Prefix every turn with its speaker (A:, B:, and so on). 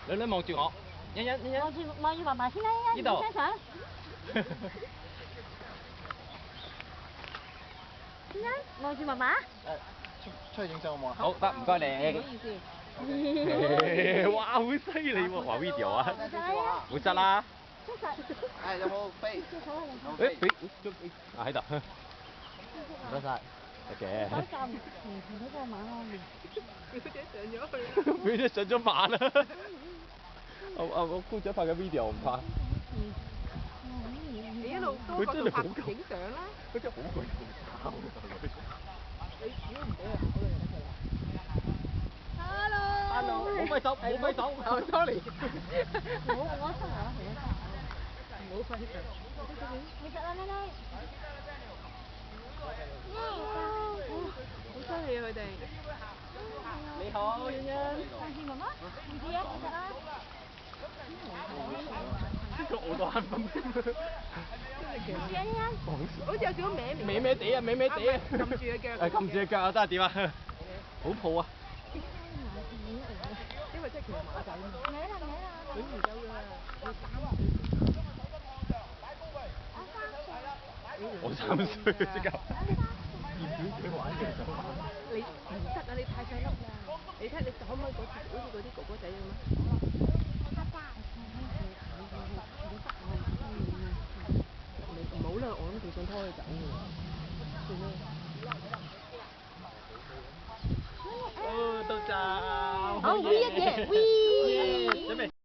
A: 女女望住我，欣欣。
B: 望住爸爸先啦，欣欣，影張相。欣欣，望住爸爸。
C: 出去影相好唔好啊？
A: 好得，唔該你。
B: 唔好意思。
A: 哇，好犀利喎！話 video 啊，會執啦。
B: 出實。
C: 誒有冇飛？
A: 啊喺度。唔該晒。得嘅。
B: 手站前嗰個馬鞍面。
A: 表姐上咗馬啦。我姑姐拍緊 video 唔拍。
D: 你一路多角度拍影相啦。
A: 佢真係好鬼好
D: 你只要唔俾佢考慮就得㗎啦。
A: Hello，冇揮手，冇揮手。
D: sorry。
B: 我出嚟啦，
D: 唔好揮手。
B: 其實啦，你。
D: 好犀利啊！佢哋。
A: 你好，欣欣。
B: 望住媽媽，唔知啊，其實啦。
A: 我都慳分。
B: 住啊，欣欣。
D: 好似有少少歪面。
A: 歪地啊，歪地啊。
D: 撳住隻腳。
A: 撳住隻腳啊，得點啊？好抱啊！
D: 因為即係騎馬仔嘛。
B: 歪啦。
D: 你唔夠㗎，你
A: 我3歲即刻。
D: 你唔得啊！你太細粒啦。你睇你可唔可以好似嗰啲哥哥仔咁啊？你唔好啦，我諗佢想拖佢走喎。算啦。
A: 到站。
D: 好，V 1嘅 V。